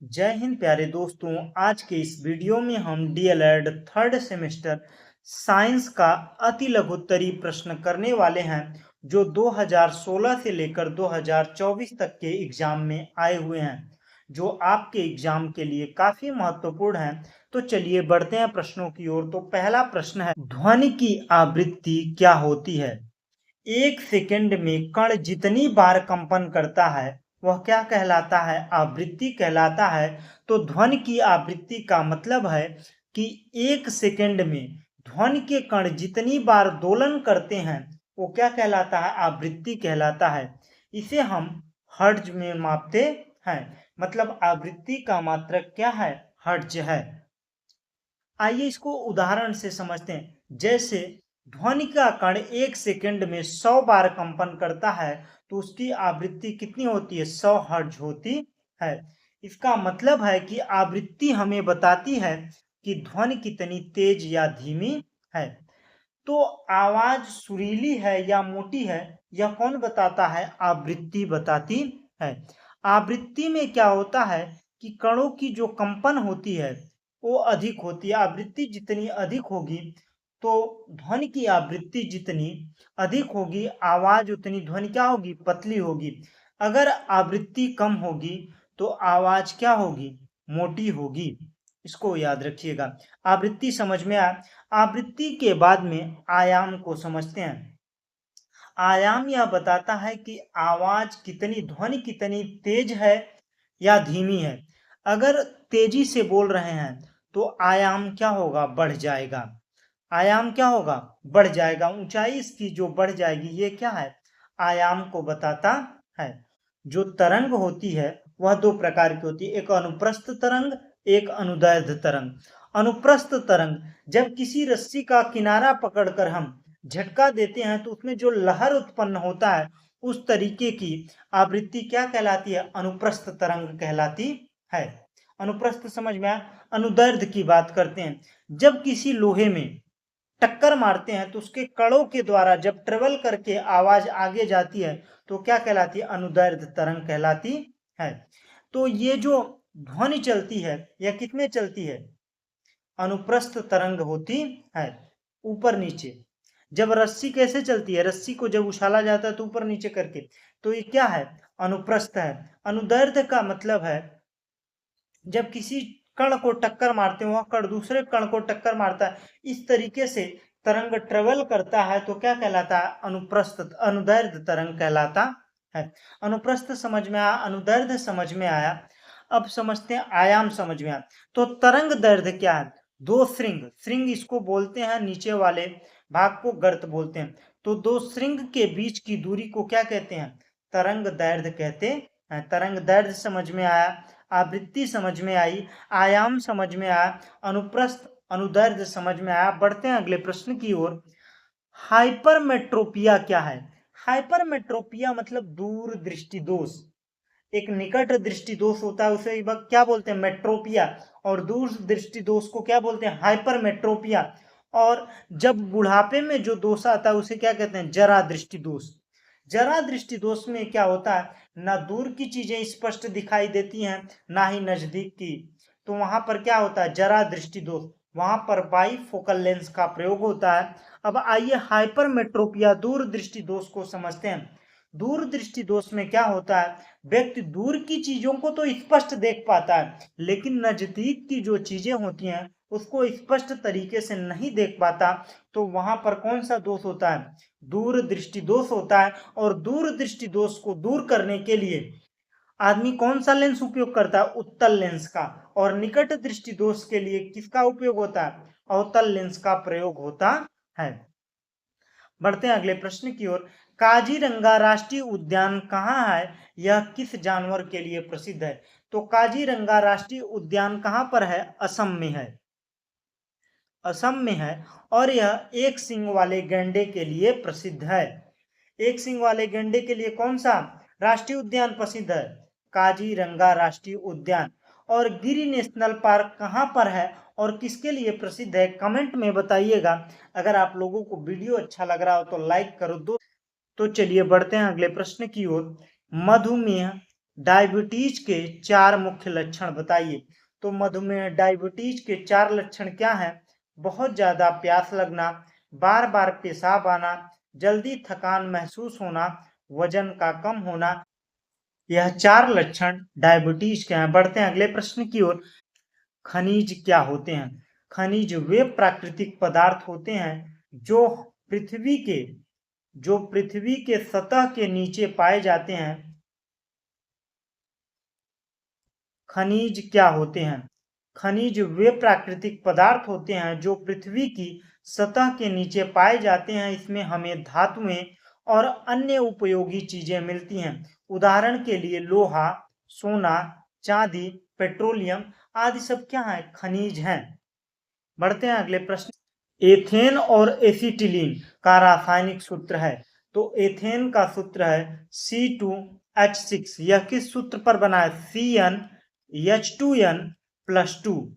जय हिंद प्यारे दोस्तों। आज के इस वीडियो में हम डीएलएड थर्ड सेमेस्टर साइंस का अति लघुत्तरी प्रश्न करने वाले हैं जो 2016 से लेकर 2024 तक के एग्जाम में आए हुए हैं, जो आपके एग्जाम के लिए काफी महत्वपूर्ण है। तो चलिए बढ़ते हैं प्रश्नों की ओर। तो पहला प्रश्न है, ध्वनि की आवृत्ति क्या होती है? एक सेकंड में कण जितनी बार कंपन करता है वह क्या कहलाता है? आवृत्ति कहलाता है। तो ध्वनि की आवृत्ति का मतलब है कि एक सेकंड में ध्वनि के कण जितनी बार दोलन करते हैं वो क्या कहलाता है? आवृत्ति कहलाता है। इसे हम हर्ट्ज में मापते हैं, मतलब आवृत्ति का मात्रक क्या है? हर्ट्ज है। आइए इसको उदाहरण से समझते हैं। जैसे ध्वनि का कण एक सेकंड में 100 बार कंपन करता है तो उसकी आवृत्ति कितनी होती है? 100 हर्ट्ज होती है। इसका मतलब है कि आवृत्ति हमें बताती है कि ध्वनि कितनी तेज या धीमी है। तो आवाज सुरीली है या मोटी है, यह कौन बताता है? आवृत्ति बताती है। आवृत्ति में क्या होता है कि कणों की जो कंपन होती है वो अधिक होती है। आवृत्ति जितनी अधिक होगी तो ध्वनि की आवृत्ति जितनी अधिक होगी, आवाज उतनी ध्वनि क्या होगी? पतली होगी। अगर आवृत्ति कम होगी तो आवाज क्या होगी? मोटी होगी। इसको याद रखिएगा। आवृत्ति समझ में आया। आवृत्ति के बाद में आयाम को समझते हैं। आयाम यह बताता है कि आवाज कितनी, ध्वनि कितनी तेज है या धीमी है। अगर तेजी से बोल रहे हैं तो आयाम क्या होगा? बढ़ जाएगा। आयाम क्या होगा? बढ़ जाएगा। ऊंचाई इसकी जो बढ़ जाएगी, ये क्या है? आयाम को बताता है। जो तरंग होती है वह दो प्रकार की होती है, एक अनुप्रस्थ तरंग, एक अनुदैर्ध्य तरंग। अनुप्रस्थ तरंग, जब किसी रस्सी का किनारा पकड़कर हम झटका देते हैं तो उसमें जो लहर उत्पन्न होता है उस तरीके की आवृत्ति क्या कहलाती है? अनुप्रस्थ तरंग कहलाती है। अनुप्रस्थ समझ में आया। अनुदैर्ध्य की बात करते हैं। जब किसी लोहे में टक्कर मारते हैं तो उसके कणों के द्वारा जब ट्रेवल करके आवाज आगे जाती है तो क्या कहलाती है? अनुदैर्ध्य तरंग कहलाती है। तो ये जो ध्वनि चलती है यह कितने चलती है? अनुप्रस्थ तरंग होती है, ऊपर नीचे। जब रस्सी कैसे चलती है? रस्सी को जब उछाला जाता है तो ऊपर नीचे करके, तो ये क्या है? अनुप्रस्थ है। अनुदैर्ध्य का मतलब है जब किसी कण को टक्कर मारते हैं, वह कण दूसरे कण को टक्कर मारता है, इस तरीके से तरंग ट्रेवल करता है तो क्या कहलाता है? अनुप्रस्थ, अनुदैर्ध्य तरंग कहलाता है। अनुप्रस्थ समझ में आया, अनुदैर्ध्य समझ में आया। अब समझते हैं आयाम समझ में आया। तो तरंग दैर्ध्य क्या है? दो श्रृंग, श्रृंग इसको बोलते हैं, नीचे वाले भाग को गर्त बोलते हैं। तो दो श्रृंग के बीच की दूरी को क्या कहते हैं? तरंग दैर्ध्य कहते हैं। तरंग दैर्ध्य समझ में आया, आवृत्ति समझ में आई, आयाम समझ में आया, अनुप्रस्थ अनुदैर्ध्य समझ में आया। बढ़ते हैं अगले प्रश्न की ओर। हाइपरमेट्रोपिया क्या है? हाइपरमेट्रोपिया मतलब दूर दृष्टि दोष। एक निकट दृष्टि दोष होता है उसे क्या बोलते हैं? मेट्रोपिया। और दूर दृष्टि दोष को क्या बोलते हैं? हाइपरमेट्रोपिया। और जब बुढ़ापे में जो दोष आता है उसे क्या कहते हैं? जरा दृष्टि दोष। जरा दृष्टि दोष में क्या होता है? ना दूर की चीजें स्पष्ट दिखाई देती हैं ना ही नजदीक की। तो वहां पर क्या होता है? जरा दृष्टि दोष। वहां पर बाइफोकल लेंस का प्रयोग होता है। अब आइए हाइपरमेट्रोपिया दूर दृष्टि दोष को समझते हैं। दूर दृष्टि दोष में क्या होता है? व्यक्ति दूर की चीजों को तो स्पष्ट देख पाता है लेकिन नजदीक की जो चीजें होती हैं उसको स्पष्ट तरीके से नहीं देख पाता। तो वहां पर कौन सा दोष होता है? दूर दृष्टि दोष होता है। और दूर दृष्टि दोष को दूर करने के लिए आदमी कौन सा लेंस उपयोग करता है? उत्तल लेंस का। और निकट दृष्टि दोष के लिए किसका उपयोग होता है? अवतल लेंस का प्रयोग होता है। बढ़ते हैं अगले प्रश्न की ओर। काजीरंगा राष्ट्रीय उद्यान कहाँ है? यह किस जानवर के लिए प्रसिद्ध है? तो काजीरंगा राष्ट्रीय उद्यान कहाँ पर है? असम में है। असम में है। और यह एक सींग वाले गैंडे के लिए प्रसिद्ध है। एक सींग वाले गैंडे के लिए कौन सा राष्ट्रीय उद्यान प्रसिद्ध है? काजीरंगा राष्ट्रीय उद्यान। और गिरी नेशनल पार्क कहाँ पर है और किसके लिए प्रसिद्ध है? कमेंट में बताइएगा। अगर आप लोगों को वीडियो अच्छा लग रहा हो तो लाइक करो दो। तो चलिए बढ़ते हैं अगले प्रश्न की ओर। मधुमेह डायबिटीज के 4 मुख्य लक्षण बताइए। तो मधुमेह डायबिटीज के 4 लक्षण क्या हैं? बहुत ज्यादा प्यास लगना, बार बार पेशाब आना, जल्दी थकान महसूस होना, वजन का कम होना। यह 4 लक्षण डायबिटीज के हैं। बढ़ते हैं अगले प्रश्न की ओर। खनिज क्या होते हैं? खनिज वे प्राकृतिक पदार्थ होते हैं जो पृथ्वी के सतह के नीचे पाए जाते हैं। खनिज क्या होते हैं? खनिज वे प्राकृतिक पदार्थ होते हैं जो पृथ्वी की सतह के नीचे पाए जाते हैं। इसमें हमें धातुएं और अन्य उपयोगी चीजें मिलती हैं। उदाहरण के लिए लोहा, सोना, चांदी, पेट्रोलियम आदि सब क्या है? खनिज हैं। बढ़ते हैं अगले प्रश्न। एथेन और एसिटिलीन का रासायनिक सूत्र है। तो एथेन का सूत्र है C2H6। यह किस सूत्र पर बना है? CnH2n+2।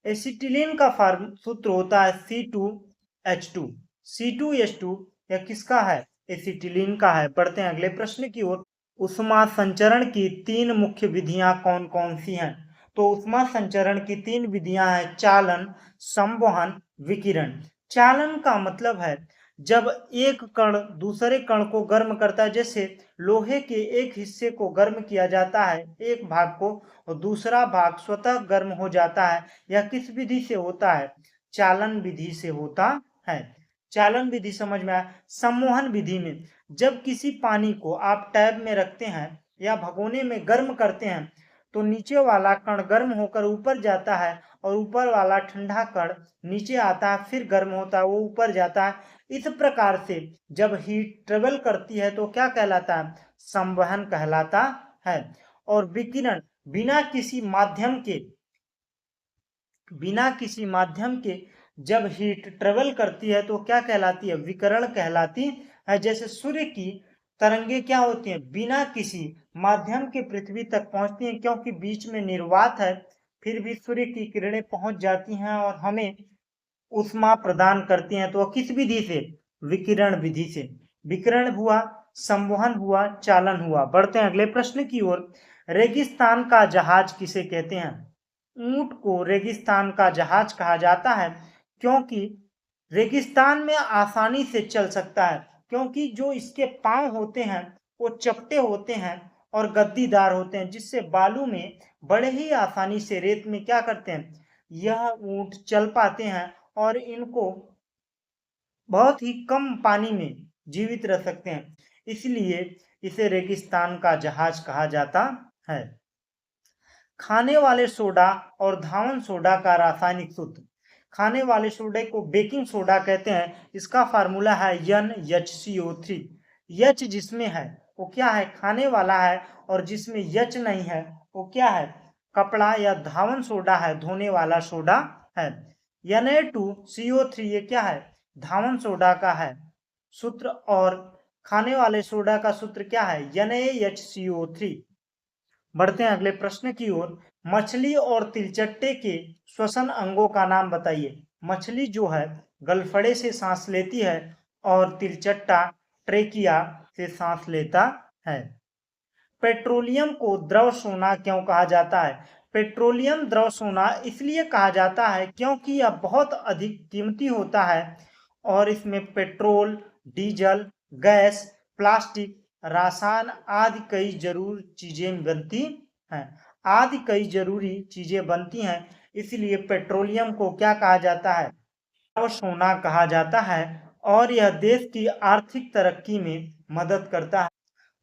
एसिटिलीन का सूत्र होता है C2H2। C2H2 यह किसका है? एसिटिलीन का है। बढ़ते हैं अगले प्रश्न की ओर। उष्मा संचरण की 3 मुख्य विधियां कौन कौन सी हैं? तो उष्मा संचरण की 3 विधियां हैं: चालन, संवहन, विकिरण। चालन का मतलब है जब एक कण दूसरे कण को गर्म करता है, जैसे लोहे के एक हिस्से को गर्म किया जाता है, एक भाग को, और दूसरा भाग स्वतः गर्म हो जाता है। यह किस विधि से होता है? चालन विधि से होता है। चालन विधि समझ में आया। संवहन विधि में जब किसी पानी को आप टैब में रखते हैं या भगोने में गर्म करते हैं तो नीचे वाला कण गर्म होकर ऊपर जाता है और ऊपर वाला ठंडा कण नीचे आता है, फिर गर्म होता है, वो ऊपर जाता है। इस प्रकार से जब हीट ट्रेवल करती है तो क्या कहलाता है? संवहन कहलाता है। और विकिरण बिना किसी माध्यम के जब हीट ट्रेवल करती है तो क्या कहलाती है? विकिरण कहलाती है। जैसे सूर्य की तरंगे क्या होती हैं? बिना किसी माध्यम के पृथ्वी तक पहुंचती हैं, क्योंकि बीच में निर्वात है, फिर भी सूर्य की किरणें पहुंच जाती हैं और हमें ऊष्मा प्रदान करती हैं। तो किस विधि से? विकिरण विधि से। विकिरण हुआ, संवहन हुआ, चालन हुआ। बढ़ते हैं अगले प्रश्न की ओर। रेगिस्तान का जहाज किसे कहते हैं? ऊंट को रेगिस्तान का जहाज कहा जाता है क्योंकि रेगिस्तान में आसानी से चल सकता है, क्योंकि जो इसके पांव होते हैं वो चपटे होते हैं और गद्दीदार होते हैं, जिससे बालू में बड़े ही आसानी से, रेत में क्या करते हैं, यह ऊंट चल पाते हैं और इनको बहुत ही कम पानी में जीवित रह सकते हैं। इसलिए इसे रेगिस्तान का जहाज कहा जाता है। खाने वाले सोडा और धावन सोडा का रासायनिक सूत्र। खाने वाले सोडे को बेकिंग सोडा कहते हैं। इसका फार्मूला है NHCO3। H जिसमें है वो क्या है? खाने वाला है, और जिसमें H नहीं है वो क्या है? कपड़ा या धावन सोडा है, धोने वाला सोडा है। Na2CO3 ये क्या है? धावन सोडा का है सूत्र, और खाने वाले सोडा का सूत्र क्या है? NaHCO3। बढ़ते हैं अगले प्रश्न की ओर। मछली और तिलचट्टे के श्वसन अंगों का नाम बताइए। मछली जो है गलफड़े से सांस लेती है और तिलचट्टा ट्रेकिया से सांस लेता है। पेट्रोलियम को द्रव सोना क्यों कहा जाता है? पेट्रोलियम द्रव सोना इसलिए कहा जाता है क्योंकि यह बहुत अधिक कीमती होता है और इसमें पेट्रोल, डीजल, गैस, प्लास्टिक, रसायन आदि कई जरूरी चीजें बनती हैं। इसलिए पेट्रोलियम को क्या कहा जाता है? द्रव सोना कहा जाता है, और यह देश की आर्थिक तरक्की में मदद करता है।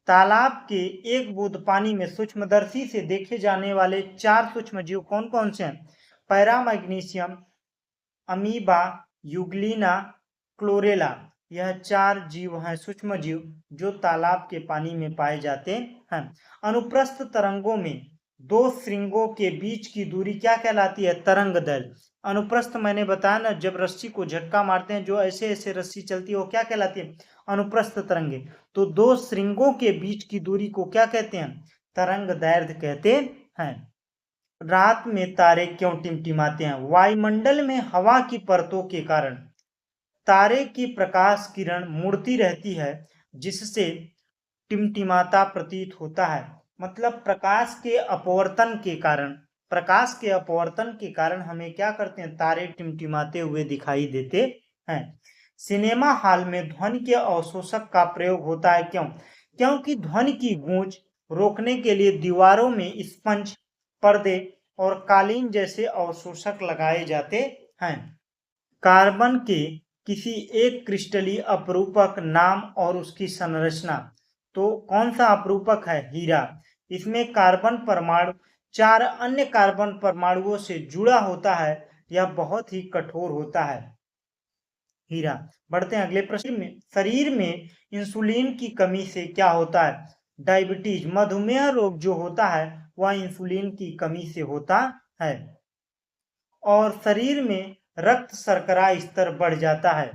तालाब के एक बूंद पानी में सूक्ष्मदर्शी से देखे जाने वाले 4 सूक्ष्म जीव कौन कौन से हैं? पैरामैग्नीशियम, अमीबा, यूग्लिना, क्लोरेला। यह 4 जीव हैं, सूक्ष्म जीव, जो तालाब के पानी में पाए जाते हैं। अनुप्रस्थ तरंगों में 2 श्रृंगों के बीच की दूरी क्या कहलाती है? तरंग दैर्घ्य। अनुप्रस्थ मैंने बताया ना, जब रस्सी को झटका मारते हैं जो ऐसे ऐसे रस्सी चलती है वो क्या कहलाती है? अनुप्रस्थ तरंगे। तो 2 श्रृंगों के बीच की दूरी को क्या कहते हैं? तरंग दैर्घ्य कहते हैं। रात में तारे क्यों टिमटिमाते हैं? वायुमंडल में हवा की परतों के कारण तारे की प्रकाश किरण मुड़ती रहती है, जिससे टिमटिमाता प्रतीत होता है। मतलब प्रकाश के अपवर्तन के कारण हमें क्या करते हैं, तारे टिमटिमाते हुए दिखाई देते हैं। सिनेमा हॉल में ध्वनि के अवशोषक का प्रयोग होता है, क्यों? क्योंकि ध्वनि की गूंज रोकने के लिए दीवारों में स्पंज, पर्दे और कालीन जैसे अवशोषक लगाए जाते हैं। कार्बन के किसी एक क्रिस्टलीय अपरूपक नाम और उसकी संरचना। तो कौन सा अपरूपक है? हीरा। इसमें कार्बन परमाणु 4 अन्य कार्बन परमाणुओं से जुड़ा होता है। यह बहुत ही कठोर होता है, हीरा। बढ़ते हैं अगले प्रश्न में। शरीर में इंसुलिन की कमी से क्या होता है? डायबिटीज, मधुमेह रोग जो होता है वह इंसुलिन की कमी से होता है। और शरीर में रक्त शर्करा स्तर बढ़ जाता है।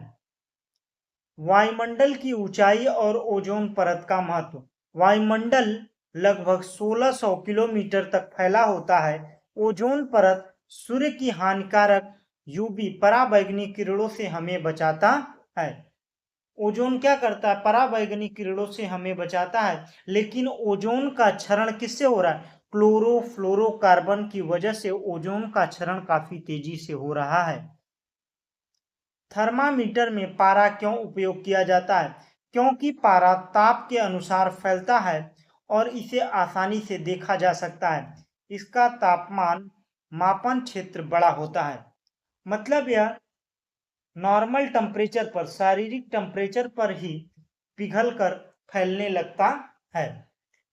वायुमंडल की ऊंचाई और ओजोन परत का महत्व। वायुमंडल लगभग 1600 किलोमीटर तक फैला होता है। ओजोन परत सूर्य की हानिकारक यूवी पराबैंगनी किरणों से हमें बचाता है। ओजोन क्या करता है? पराबैंगनी किरणों से हमें बचाता है। लेकिन ओजोन का क्षरण किससे हो रहा है? क्लोरोफ्लोरोकार्बन की वजह से ओजोन का क्षरण काफी तेजी से हो रहा है। थर्मामीटर में पारा क्यों उपयोग किया जाता है? क्योंकि पारा ताप के अनुसार फैलता है और इसे आसानी से देखा जा सकता है। इसका तापमान मापन क्षेत्र बड़ा होता है। मतलब यह नॉर्मल टेम्परेचर पर, शारीरिक टेम्परेचर पर ही पिघलकर फैलने लगता है।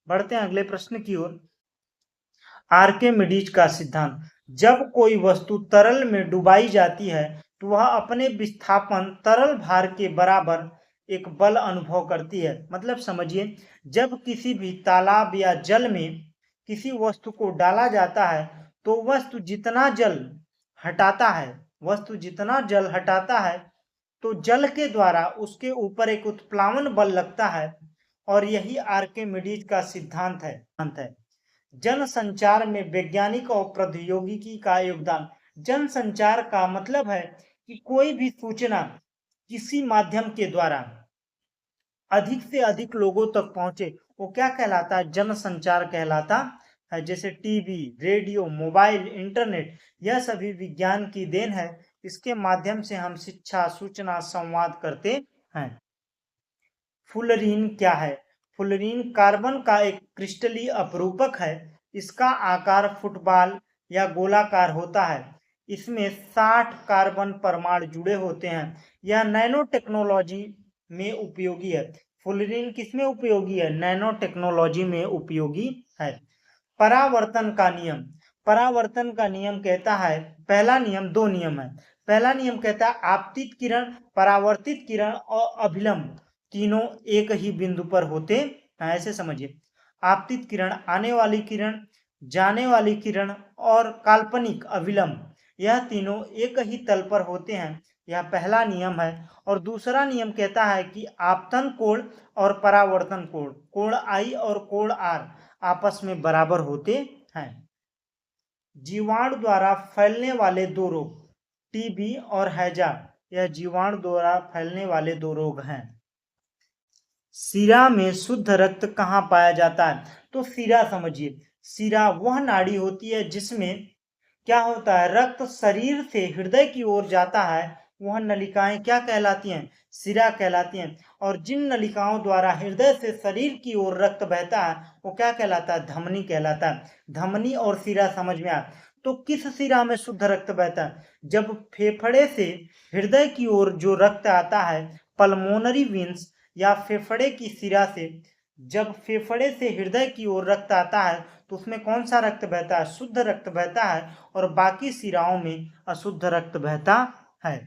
बढ़ते हैं अगले प्रश्न की ओर। आर्किमिडीज का सिद्धांत। जब कोई वस्तु तरल में डुबाई जाती है तो वह अपने विस्थापन तरल भार के बराबर एक बल अनुभव करती है। मतलब समझिए, जब किसी भी तालाब या जल में किसी वस्तु को डाला जाता है तो वस्तु जितना जल हटाता है तो जल के द्वारा उसके ऊपर एक उत्प्लावन बल लगता है। और यही आर्किमिडीज का सिद्धांत है। जनसंचार में वैज्ञानिक और प्रौद्योगिकी का योगदान। जनसंचार का मतलब है कि कोई भी सूचना किसी माध्यम के द्वारा अधिक से अधिक लोगों तक पहुंचे, वो क्या कहलाता है? जनसंचार कहलाता है। जैसे टीवी, रेडियो, मोबाइल, इंटरनेट, यह सभी विज्ञान की देन है। इसके माध्यम से हम शिक्षा, सूचना, संवाद करते हैं। फुलरीन क्या है? फुलरीन कार्बन का एक क्रिस्टलीय अपरूपक है। इसका आकार फुटबॉल या गोलाकार होता है। इसमें 60 कार्बन परमाणु जुड़े होते हैं। यह नैनो टेक्नोलॉजी में उपयोगी है। फुलरीन किसमें उपयोगी है? नैनो टेक्नोलॉजी में उपयोगी है। परावर्तन का नियम। परावर्तन का नियम कहता है, पहला नियम, 2 नियम है। पहला नियम कहता है आपतित किरण, परावर्तित किरण और अभिलंब तीनों एक ही बिंदु पर होते हैं। ऐसे समझिए, आपतित किरण, आने वाली किरण, जाने वाली किरण और काल्पनिक अभिलंब, यह तीनों एक ही तल पर होते हैं। यह पहला नियम है। और दूसरा नियम कहता है कि आपतन कोण और परावर्तन कोण, कोण आई और कोण आर आपस में बराबर होते हैं। जीवाणु द्वारा फैलने वाले 2 रोग, टीबी और हैजा, यह जीवाणु द्वारा फैलने वाले 2 रोग हैं। शिरा में शुद्ध रक्त कहाँ पाया जाता है? तो शिरा समझिए, शिरा वह नाड़ी होती है जिसमें क्या होता है, रक्त शरीर से हृदय की ओर जाता है। वह नलिकाएं क्या कहलाती हैं? शिरा कहलाती हैं। और जिन नलिकाओं द्वारा हृदय से शरीर की ओर रक्त बहता है वो क्या कहलाता है? धमनी कहलाता है। धमनी और शिरा समझ में आया। तो किस शिरा में शुद्ध रक्त बहता है? जब फेफड़े से हृदय की ओर जो रक्त आता है, पल्मोनरी वेन्स या फेफड़े की शिरा से, जब फेफड़े से हृदय की ओर रक्त आता है तो उसमें कौन सा रक्त बहता है? शुद्ध रक्त बहता है। और बाकी शिराओं में अशुद्ध रक्त बहता है।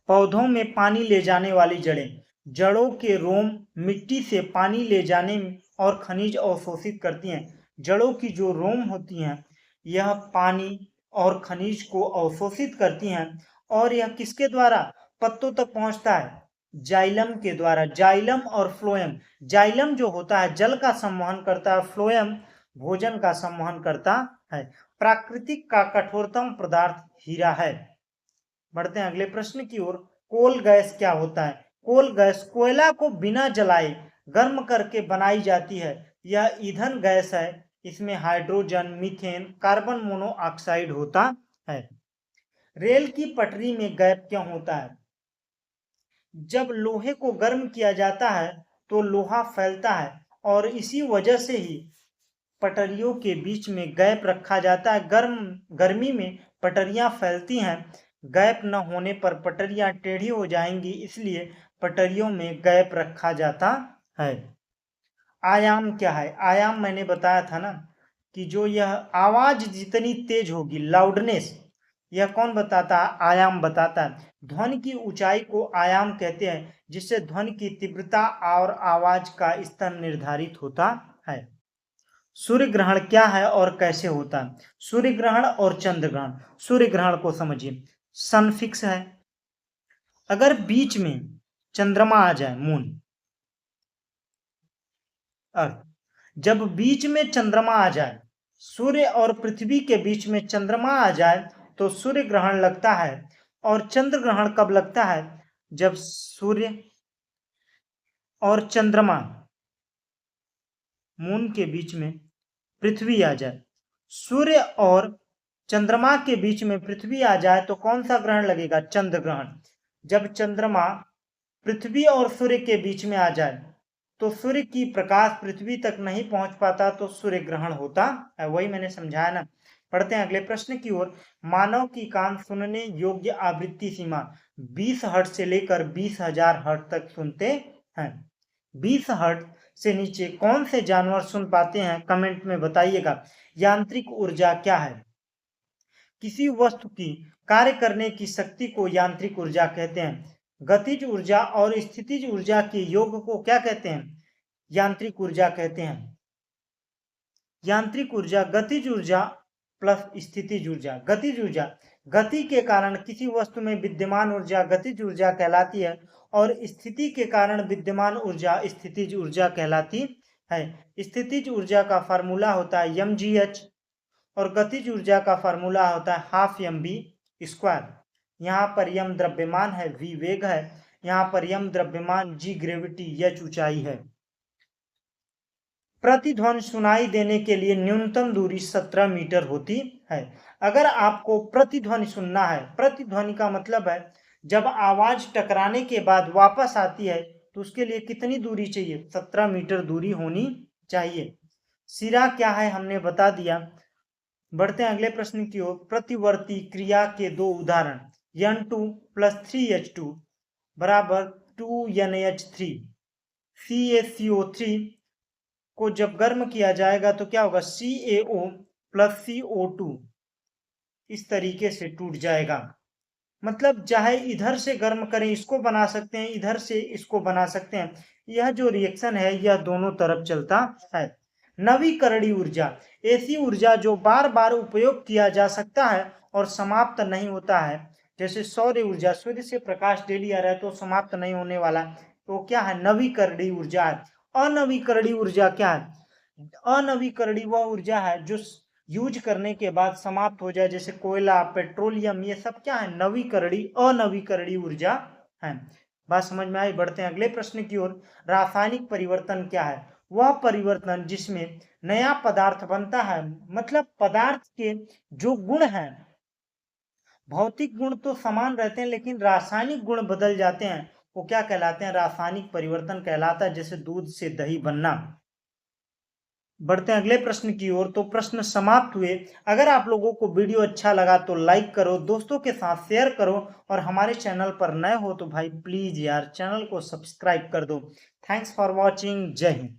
पौधों में पानी ले जाने वाली जड़ें। जड़ों के रोम मिट्टी से पानी ले जाने और खनिज अवशोषित करती हैं। जड़ों की जो रोम होती हैं यह पानी और खनिज को अवशोषित करती हैं। और यह किसके द्वारा पत्तों तक पहुंचता है? जाइलम के द्वारा। जाइलम और फ्लोएम। जाइलम जो होता है जल का संवहन करता है, फ्लोएम भोजन का संवहन करता है। प्राकृतिक का कठोरतम पदार्थ हीरा है। बढ़ते हैं अगले प्रश्न की ओर। कोल गैस क्या होता है? कोल गैस कोयला को बिना जलाए गर्म करके बनाई जाती है। यह ईंधन गैस है। इसमें हाइड्रोजन, मीथेन, कार्बन मोनोऑक्साइड होता है। रेल की पटरी में गैप क्यों होता है? जब लोहे को गर्म किया जाता है तो लोहा फैलता है और इसी वजह से ही पटरियों के बीच में गैप रखा जाता है। गर्मी में पटरियां फैलती हैं। गैप न होने पर पटरियां टेढ़ी हो जाएंगी, इसलिए पटरियों में गैप रखा जाता है। आयाम क्या है? आयाम मैंने बताया था ना कि जो यह आवाज जितनी तेज होगी, लाउडनेस, यह कौन बताता है? आयाम बताता है। ध्वनि की ऊंचाई को आयाम कहते हैं, जिससे ध्वनि की तीव्रता और आवाज का स्तर निर्धारित होता है। सूर्य ग्रहण क्या है और कैसे होता है? सूर्य ग्रहण और चंद्र ग्रहण। सूर्य ग्रहण को समझिए। सन फिक्स है। अगर बीच में चंद्रमा आ जाए, मून, अर्थ, जब बीच में चंद्रमा आ जाए, सूर्य और पृथ्वी के बीच में चंद्रमा आ जाए तो सूर्य ग्रहण लगता है। और चंद्र ग्रहण कब लगता है? जब सूर्य और चंद्रमा, मून के बीच में पृथ्वी आ जाए। सूर्य और चंद्रमा के बीच में पृथ्वी आ जाए तो कौन सा ग्रहण लगेगा? चंद्र ग्रहण। जब चंद्रमा पृथ्वी और सूर्य के बीच में आ जाए तो सूर्य की प्रकाश पृथ्वी तक नहीं पहुंच पाता तो सूर्य ग्रहण होता है। वही मैंने समझाया ना। पढ़ते हैं अगले प्रश्न की ओर। मानव की कान सुनने योग्य आवृत्ति सीमा 20 हर्ट्ज से लेकर 20,000 हर्ट्ज तक सुनते हैं। 20 हर्ट्ज से नीचे कौन से जानवर सुन पाते हैं? कमेंट में बताइएगा। यांत्रिक ऊर्जा क्या है? किसी वस्तु की कार्य करने की शक्ति को यांत्रिक ऊर्जा कहते हैं। गतिज ऊर्जा और स्थितिज ऊर्जा के योग को क्या कहते हैं? यांत्रिक ऊर्जा कहते हैं। यांत्रिक ऊर्जा गतिज ऊर्जा प्लस स्थितिज ऊर्जा। गतिज ऊर्जा, गति के कारण किसी वस्तु में विद्यमान ऊर्जा गतिज ऊर्जा कहलाती है और स्थिति के कारण विद्यमान ऊर्जा स्थितिज ऊर्जा कहलाती है। स्थितिज ऊर्जा का फार्मूला होता है mgh और गतिज ऊर्जा का फार्मूला होता है हाफ mv²। यहाँ पर m द्रव्यमान है, v वेग है। यहाँ पर m द्रव्यमान, g ग्रेविटी, h ऊंचाई है। प्रतिध्वनि सुनाई देने के लिए न्यूनतम दूरी 17 मीटर होती है। अगर आपको प्रतिध्वनि सुनना है, प्रतिध्वनि का मतलब है जब आवाज टकराने के बाद वापस आती है तो उसके लिए कितनी दूरी चाहिए? 17 मीटर दूरी होनी चाहिए। सिरा क्या है हमने बता दिया। बढ़ते हैं अगले प्रश्न की ओर। प्रतिवर्ती क्रिया के दो उदाहरण। N2 + 3H2 बराबर 2NH3। CaCO3 को जब गर्म किया जाएगा तो क्या होगा? CaO + CO2 इस तरीके से टूट जाएगा। मतलब चाहे इधर से गर्म करें इसको बना सकते हैं, इधर से इसको बना सकते हैं। यह जो रिएक्शन है यह दोनों तरफ चलता है। नवीकरणीय ऊर्जा, ऐसी ऊर्जा जो बार बार उपयोग किया जा सकता है और समाप्त नहीं होता है। जैसे सौर ऊर्जा, सूर्य से प्रकाश डेली आ रहा है तो समाप्त नहीं होने वाला, तो क्या है? नवीकरणीय ऊर्जा है। अनवीकरणीय ऊर्जा क्या है? अनवीकरणीय वह ऊर्जा है जो यूज करने के बाद समाप्त हो जाए, जैसे कोयला, पेट्रोलियम, ये सब क्या है? नवीकरणीय, अनवीकरणीय ऊर्जा है। बात समझ में आई? बढ़ते हैं अगले प्रश्न की ओर। रासायनिक परिवर्तन क्या है? वह परिवर्तन जिसमें नया पदार्थ बनता है। मतलब पदार्थ के जो गुण हैं, भौतिक गुण तो समान रहते हैं लेकिन रासायनिक गुण बदल जाते हैं, वो क्या कहलाते हैं? रासायनिक परिवर्तन कहलाता है। जैसे दूध से दही बनना। बढ़ते हैं अगले प्रश्न की ओर। तो प्रश्न समाप्त हुए। अगर आप लोगों को वीडियो अच्छा लगा तो लाइक करो, दोस्तों के साथ शेयर करो और हमारे चैनल पर नए हो तो भाई प्लीज यार चैनल को सब्सक्राइब कर दो। Thanks for watching. जय हिंद।